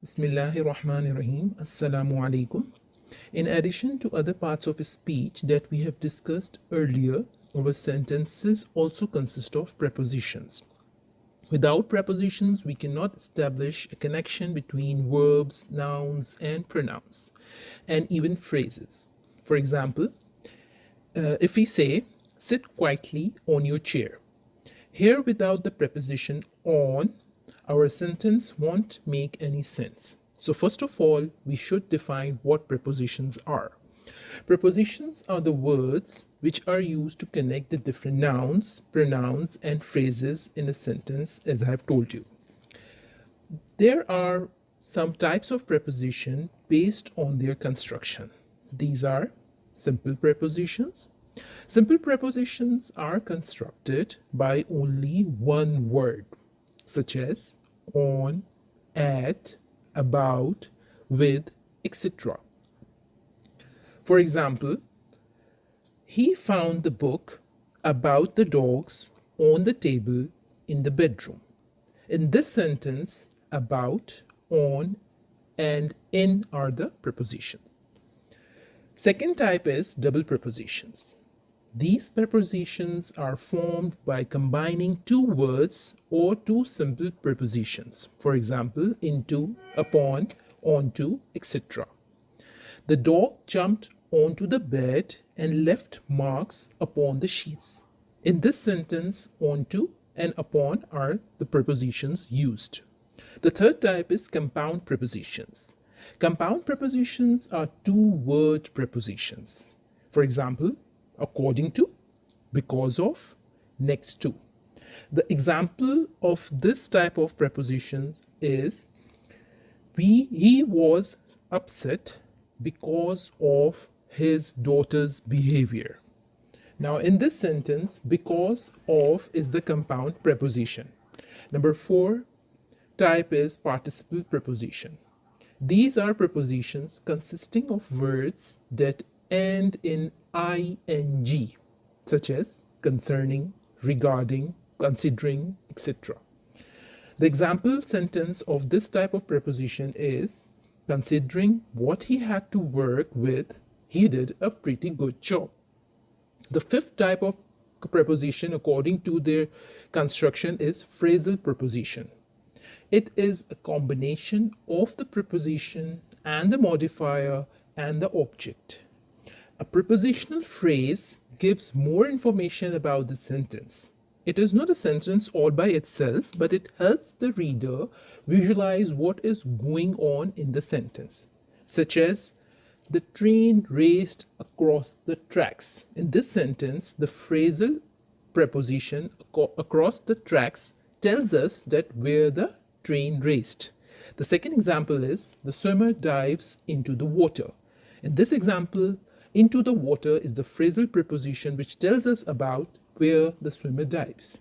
Bismillahirrahmanirrahim. Assalamu alaikum. In addition to other parts of speech that we have discussed earlier, our sentences also consist of prepositions. Without prepositions, we cannot establish a connection between verbs, nouns, and pronouns, and even phrases. For example, if we say, sit quietly on your chair. Here, without the preposition on, our sentence won't make any sense. So, first of all, we should define what prepositions are. Prepositions are the words which are used to connect the different nouns, pronouns, and phrases in a sentence, as I have told you. There are some types of preposition based on their construction. These are simple prepositions. Simple prepositions are constructed by only one word, such as on, at, about, with, etc. For example, he found the book about the dogs on the table in the bedroom. In this sentence, about, on, and in are the prepositions. Second type is double prepositions. These prepositions are formed by combining two words or two simple prepositions. For example, into, upon, onto, etc. The dog jumped onto the bed and left marks upon the sheets. In this sentence, onto and upon are the prepositions used. The third type is compound prepositions. Compound prepositions are two-word prepositions. For example, according to, because of, next to. The example of this type of prepositions is he was upset because of his daughter's behavior. Now, in this sentence, because of is the compound preposition. Number 4 type is participle preposition. These are prepositions consisting of words that end in ing, such as concerning, regarding, considering, etc. The example sentence of this type of preposition is, considering what he had to work with, he did a pretty good job. The fifth type of preposition, according to their construction, is phrasal preposition. It is a combination of the preposition and the modifier and the object. A prepositional phrase gives more information about the sentence. It is not a sentence all by itself, but it helps the reader visualize what is going on in the sentence, such as the train raced across the tracks. In this sentence, the phrasal preposition across the tracks tells us that where the train raced. The second example is the swimmer dives into the water. In this example, into the water is the phrasal preposition which tells us about where the swimmer dives.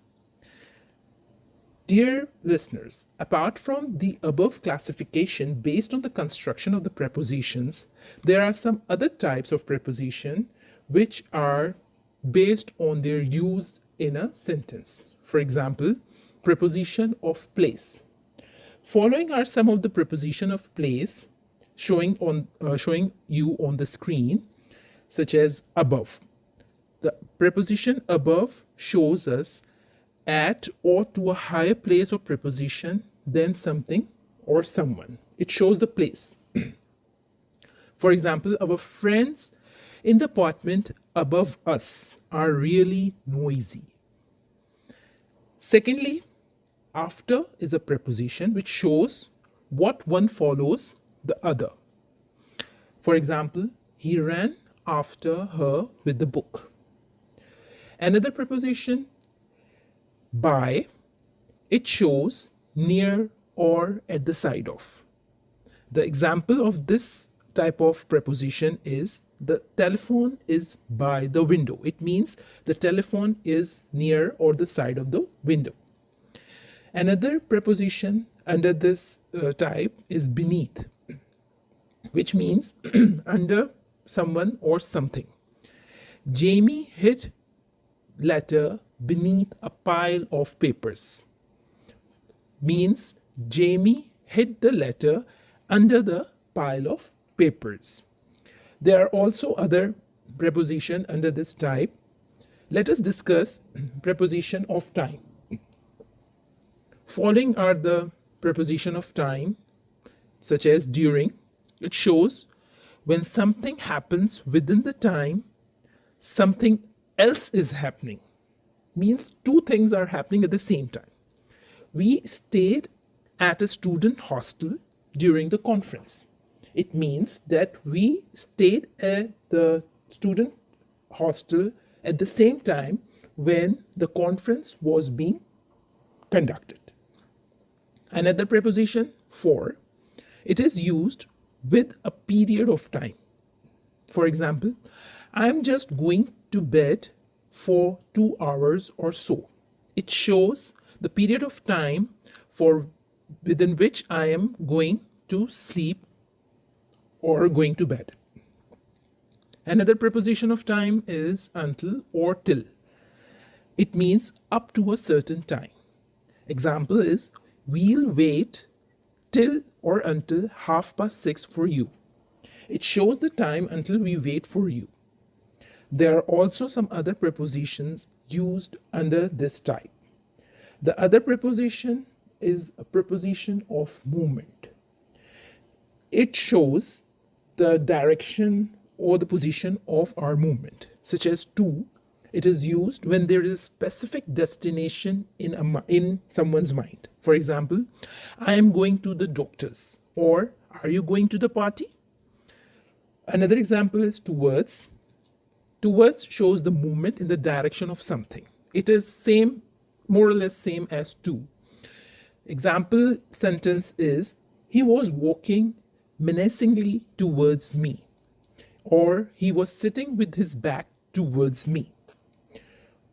Dear listeners, apart from the above classification based on the construction of the prepositions, there are some other types of preposition which are based on their use in a sentence. For example, preposition of place. Following are some of the preposition of place showing you on the screen, such as above. The preposition above shows us at or to a higher place of preposition than something or someone. It shows the place. For example, our friends in the apartment above us are really noisy. Secondly, after is a preposition which shows what one follows the other. For example, he ran after her with the book. Another preposition, by, it shows near or at the side of. The example of this type of preposition is the telephone is by the window. It means the telephone is near or the side of the window. Another preposition under this type is beneath, which means under someone or something. Jamie hid letter beneath a pile of papers. Means Jamie hid the letter under the pile of papers. There are also other prepositions under this type. Let us discuss preposition of time. Following are the preposition of time, such as during. It shows when something happens within the time something else is happening. Means two things are happening at the same time. We stayed at a student hostel during the conference. It means that we stayed at the student hostel at the same time when the conference was being conducted. Another preposition, for. It is used with a period of time. For example, I am just going to bed for 2 hours or so. It shows the period of time for within which I am going to sleep or going to bed. Another preposition of time is until or till. It means up to a certain time. Example is, we'll wait till or until 6:30 for you. It shows the time until we wait for you. There are also some other prepositions used under this type. The other preposition is a preposition of movement. It shows the direction or the position of our movement, such as to. It is used when there is a specific destination in someone's mind. For example, I am going to the doctor's, or are you going to the party? Another example is towards. Towards shows the movement in the direction of something. It is more or less same as to. Example sentence is, he was walking menacingly towards me, or he was sitting with his back towards me.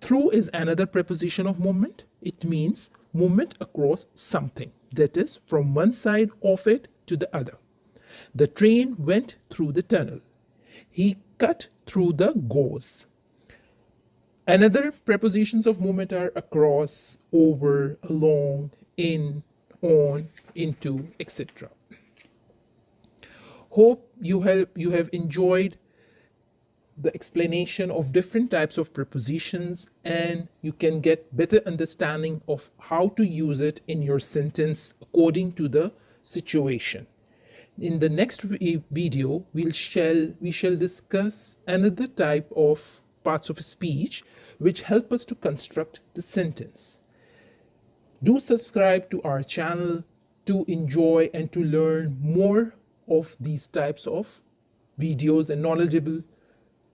Through is another preposition of movement. It means movement across something, that is, from one side of it to the other. The train went through the tunnel. He cut through the gauze. Another prepositions of movement are across, over, along, in, on, into, etc. Hope you have enjoyed the explanation of different types of prepositions, and you can get better understanding of how to use it in your sentence according to the situation. In the next video, we shall discuss another type of parts of speech which help us to construct the sentence. Do subscribe to our channel to enjoy and to learn more of these types of videos and knowledgeable